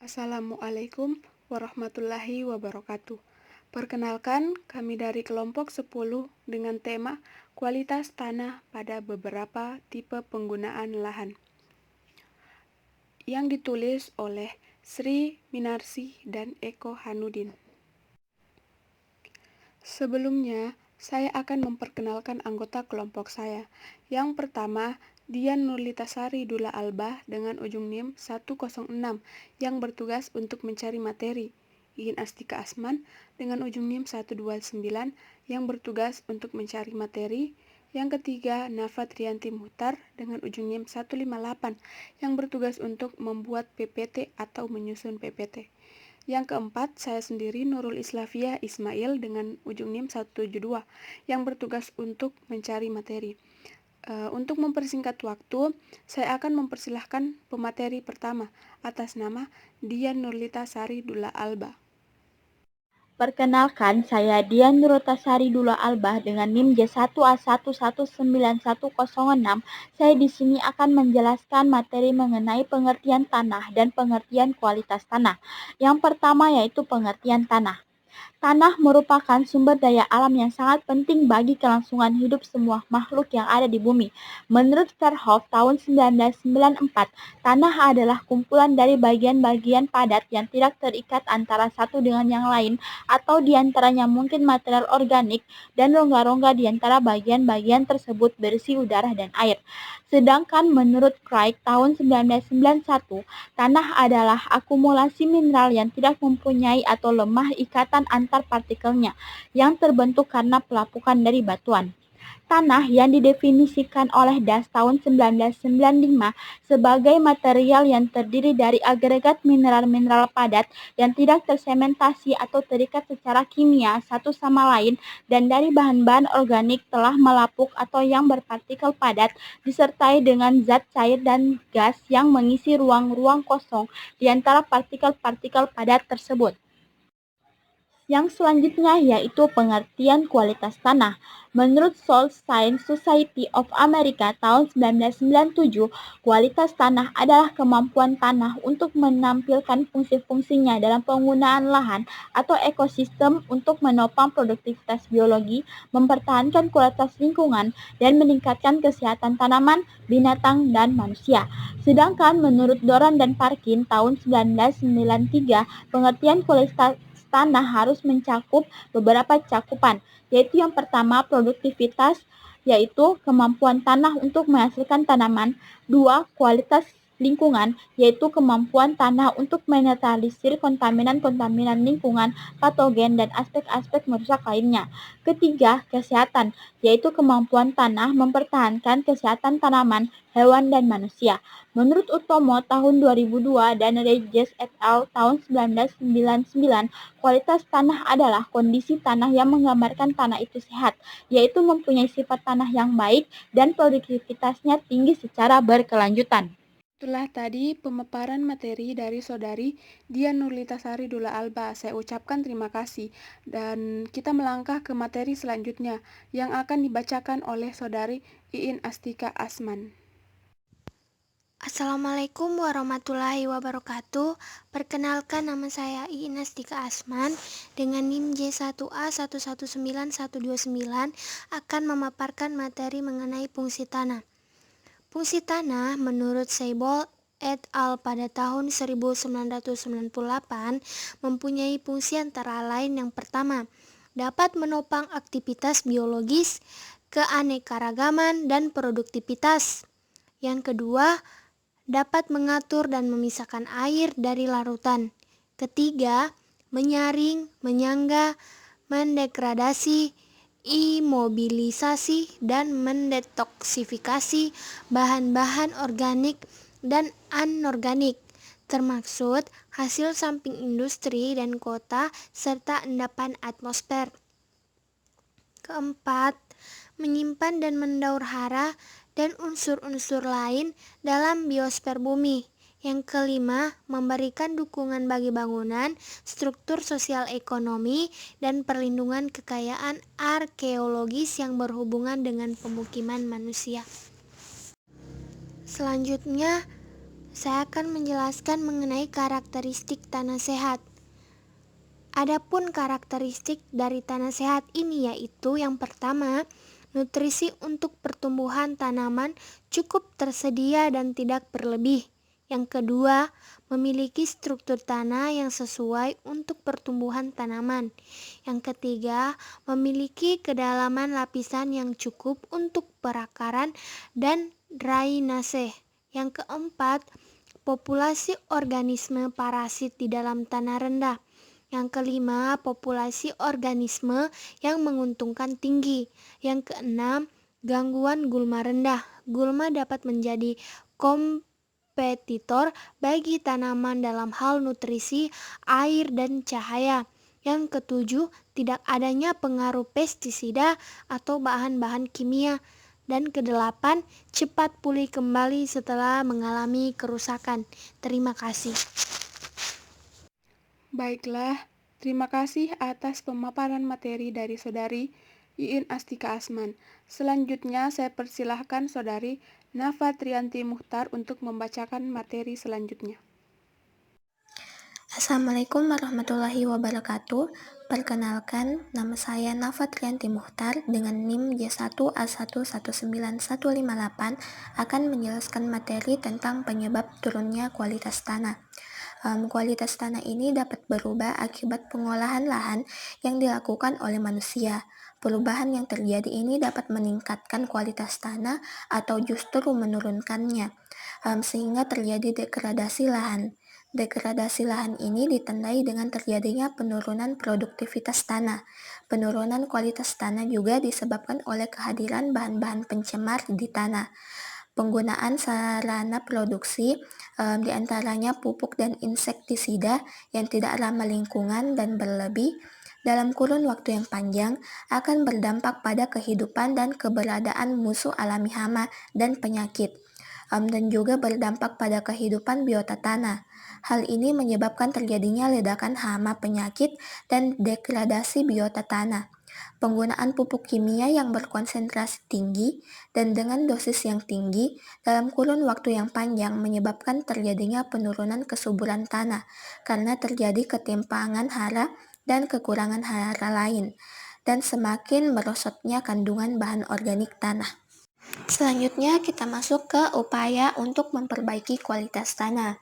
Assalamualaikum warahmatullahi wabarakatuh. Perkenalkan, kami dari kelompok 10 dengan tema kualitas tanah pada beberapa tipe penggunaan lahan yang ditulis oleh Sri Minarsi dan Eko Hanudin. Sebelumnya, saya akan memperkenalkan anggota kelompok saya. Yang pertama, Dian Nurlitasari Dula Alba dengan ujung NIM 106 yang bertugas untuk mencari materi. Iin Astika Asman dengan ujung NIM 129 yang bertugas untuk mencari materi. Yang ketiga, Nafa Trianti Muhtar dengan ujung NIM 158 yang bertugas untuk membuat PPT atau menyusun PPT. Yang keempat, saya sendiri Nurul Islavia Ismail dengan ujung NIM 172 yang bertugas untuk mencari materi. Untuk mempersingkat waktu, saya akan mempersilahkan pemateri pertama atas nama Dian Nurlita Sari Dula Alba. Perkenalkan, saya Dian Nurtasari Dula Alba dengan NIM J1A119106. Saya di sini akan menjelaskan materi mengenai pengertian tanah dan pengertian kualitas tanah. Yang pertama yaitu pengertian tanah. Tanah merupakan sumber daya alam yang sangat penting bagi kelangsungan hidup semua makhluk yang ada di bumi. Menurut Verhoeven tahun 1994, tanah adalah kumpulan dari bagian-bagian padat yang tidak terikat antara satu dengan yang lain, atau diantaranya mungkin material organik, dan rongga-rongga di antara bagian-bagian tersebut berisi udara dan air. Sedangkan menurut Craig tahun 1991, tanah adalah akumulasi mineral yang tidak mempunyai atau lemah ikatan antar partikelnya, yang terbentuk karena pelapukan dari batuan. Tanah yang didefinisikan oleh Das tahun 1995 sebagai material yang terdiri dari agregat mineral-mineral padat yang tidak tersementasi atau terikat secara kimia satu sama lain dan dari bahan-bahan organik telah melapuk atau yang berpartikel padat disertai dengan zat cair dan gas yang mengisi ruang-ruang kosong di antara partikel-partikel padat tersebut. Yang selanjutnya yaitu pengertian kualitas tanah. Menurut Soil Science Society of America tahun 1997, kualitas tanah adalah kemampuan tanah untuk menampilkan fungsi-fungsinya dalam penggunaan lahan atau ekosistem untuk menopang produktivitas biologi, mempertahankan kualitas lingkungan, dan meningkatkan kesehatan tanaman, binatang, dan manusia. Sedangkan menurut Doran dan Parkin tahun 1993, pengertian kualitas tanah harus mencakup beberapa cakupan, yaitu yang pertama produktivitas, yaitu kemampuan tanah untuk menghasilkan tanaman. Dua, kualitas lingkungan, yaitu kemampuan tanah untuk menetralisir kontaminan-kontaminan lingkungan, patogen, dan aspek-aspek merusak lainnya. Ketiga, kesehatan, yaitu kemampuan tanah mempertahankan kesehatan tanaman, hewan, dan manusia. Menurut Utomo tahun 2002 dan Regis et al. Tahun 1999, kualitas tanah adalah kondisi tanah yang menggambarkan tanah itu sehat, yaitu mempunyai sifat tanah yang baik dan produktivitasnya tinggi secara berkelanjutan. Itulah tadi pemaparan materi dari Saudari Dian Nurlitasari Dula Alba. Saya ucapkan terima kasih. Dan kita melangkah ke materi selanjutnya yang akan dibacakan oleh Saudari Iin Astika Asman. Assalamualaikum warahmatullahi wabarakatuh. Perkenalkan, nama saya Iin Astika Asman dengan NIM J1A119129 akan memaparkan materi mengenai fungsi tanah. Fungsi tanah menurut Seibold et al. Pada tahun 1998 mempunyai fungsi antara lain yang pertama, dapat menopang aktivitas biologis, keanekaragaman, dan produktivitas. Yang kedua, dapat mengatur dan memisahkan air dari larutan. Ketiga, menyaring, menyangga, mendegradasi, imobilisasi, dan mendetoksifikasi bahan-bahan organik dan anorganik, termaksud hasil samping industri dan kota serta endapan atmosfer. Keempat, menyimpan dan mendaur hara dan unsur-unsur lain dalam biosfer bumi. Yang kelima, memberikan dukungan bagi bangunan, struktur sosial ekonomi, dan perlindungan kekayaan arkeologis yang berhubungan dengan pemukiman manusia. Selanjutnya, saya akan menjelaskan mengenai karakteristik tanah sehat. Adapun karakteristik dari tanah sehat ini yaitu yang pertama, nutrisi untuk pertumbuhan tanaman cukup tersedia dan tidak berlebih. Yang kedua, memiliki struktur tanah yang sesuai untuk pertumbuhan tanaman. Yang ketiga, memiliki kedalaman lapisan yang cukup untuk perakaran dan drainase. Yang keempat, populasi organisme parasit di dalam tanah rendah. Yang kelima, populasi organisme yang menguntungkan tinggi. Yang keenam, gangguan gulma rendah. Gulma dapat menjadi kompetitor bagi tanaman dalam hal nutrisi, air, dan cahaya. Yang ketujuh, tidak adanya pengaruh pestisida atau bahan-bahan kimia. Dan kedelapan, cepat pulih kembali setelah mengalami kerusakan. Terima kasih. Baiklah, terima kasih atas pemaparan materi dari Saudari Iin Astika Asman. Selanjutnya saya persilahkan Saudari Nafa Trianti Muhtar untuk membacakan materi selanjutnya. Assalamualaikum warahmatullahi wabarakatuh. Perkenalkan, nama saya Nafa Trianti Muhtar dengan NIM J1A119158 akan menjelaskan materi tentang penyebab turunnya kualitas tanah. Kualitas tanah ini dapat berubah akibat pengolahan lahan yang dilakukan oleh manusia. Perubahan yang terjadi ini dapat meningkatkan kualitas tanah atau justru menurunkannya, sehingga terjadi degradasi lahan. Degradasi lahan ini ditandai dengan terjadinya penurunan produktivitas tanah. Penurunan kualitas tanah juga disebabkan oleh kehadiran bahan-bahan pencemar di tanah. Penggunaan sarana produksi, diantaranya pupuk dan insektisida yang tidak ramah lingkungan dan berlebih, dalam kurun waktu yang panjang akan berdampak pada kehidupan dan keberadaan musuh alami hama dan penyakit, dan juga berdampak pada kehidupan biota tanah. Hal ini menyebabkan terjadinya ledakan hama penyakit dan degradasi biota tanah. Penggunaan pupuk kimia yang berkonsentrasi tinggi dan dengan dosis yang tinggi dalam kurun waktu yang panjang menyebabkan terjadinya penurunan kesuburan tanah karena terjadi ketimpangan hara dan kekurangan hara lain, dan semakin merosotnya kandungan bahan organik tanah. Selanjutnya kita masuk ke upaya untuk memperbaiki kualitas tanah.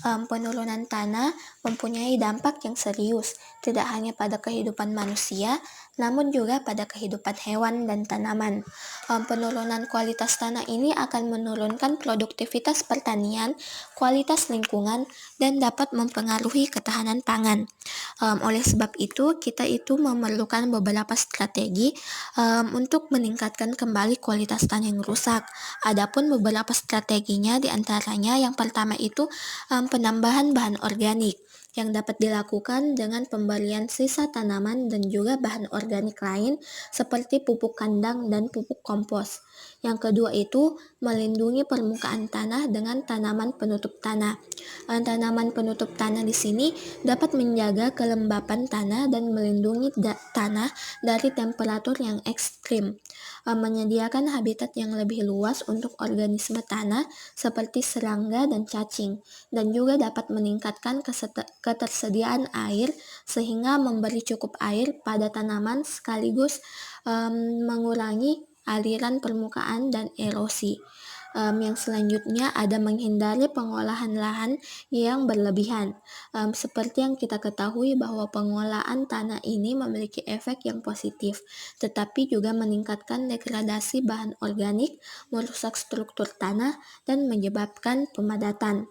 Penurunan tanah mempunyai dampak yang serius, tidak hanya pada kehidupan manusia, namun juga pada kehidupan hewan dan tanaman. Penurunan kualitas tanah ini akan menurunkan produktivitas pertanian, kualitas lingkungan, dan dapat mempengaruhi ketahanan pangan. Oleh sebab itu, kita memerlukan beberapa strategi untuk meningkatkan kembali kualitas tanah yang rusak. Adapun beberapa strateginya diantaranya yang pertama itu penambahan bahan organik yang dapat dilakukan dengan pemberian sisa tanaman dan juga bahan organik lain seperti pupuk kandang dan pupuk kompos. Yang kedua itu melindungi permukaan tanah dengan tanaman penutup tanah. Tanaman penutup tanah di sini dapat menjaga kelembapan tanah dan melindungi tanah dari temperatur yang ekstrim. Menyediakan habitat yang lebih luas untuk organisme tanah seperti serangga dan cacing, dan juga dapat meningkatkan ketersediaan air sehingga memberi cukup air pada tanaman sekaligus mengurangi aliran permukaan dan erosi. Yang selanjutnya ada menghindari pengolahan lahan yang berlebihan. Seperti yang kita ketahui bahwa pengolahan tanah ini memiliki efek yang positif, tetapi juga meningkatkan degradasi bahan organik, merusak struktur tanah, dan menyebabkan pemadatan.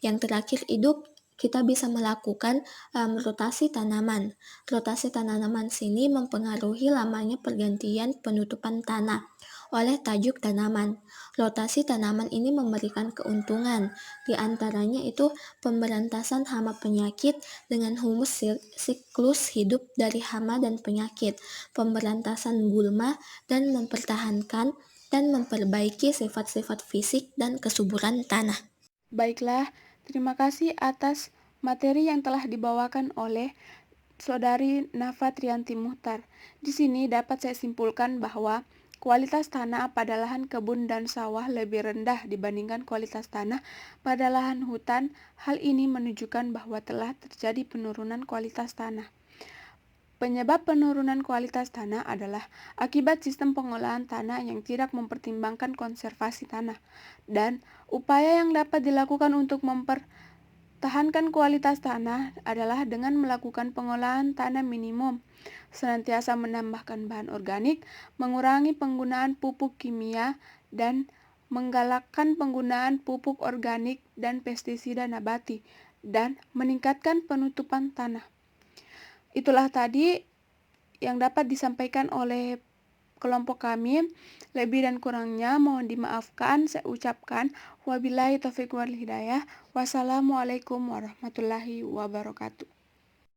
Yang terakhir itu kita bisa melakukan rotasi tanaman. Rotasi tanaman sini mempengaruhi lamanya pergantian penutupan tanah oleh tajuk tanaman. Rotasi tanaman ini memberikan keuntungan, di antaranya itu pemberantasan hama penyakit dengan humus siklus hidup dari hama dan penyakit, pemberantasan gulma, dan mempertahankan dan memperbaiki sifat-sifat fisik dan kesuburan tanah. Baiklah, terima kasih atas materi yang telah dibawakan oleh Saudari Nafa Trianti Muhtar. Di sini dapat saya simpulkan bahwa kualitas tanah pada lahan kebun dan sawah lebih rendah dibandingkan kualitas tanah pada lahan hutan. Hal ini menunjukkan bahwa telah terjadi penurunan kualitas tanah. Penyebab penurunan kualitas tanah adalah akibat sistem pengolahan tanah yang tidak mempertimbangkan konservasi tanah, dan upaya yang dapat dilakukan untuk mempertahankan kualitas tanah adalah dengan melakukan pengolahan tanah minimum, senantiasa menambahkan bahan organik, mengurangi penggunaan pupuk kimia, dan menggalakkan penggunaan pupuk organik dan pestisida nabati, dan meningkatkan penutupan tanah. Itulah tadi yang dapat disampaikan oleh kelompok kami. Lebih dan kurangnya mohon dimaafkan. Saya ucapkan wabillahi taufiq wal hidayah. Wassalamualaikum warahmatullahi wabarakatuh.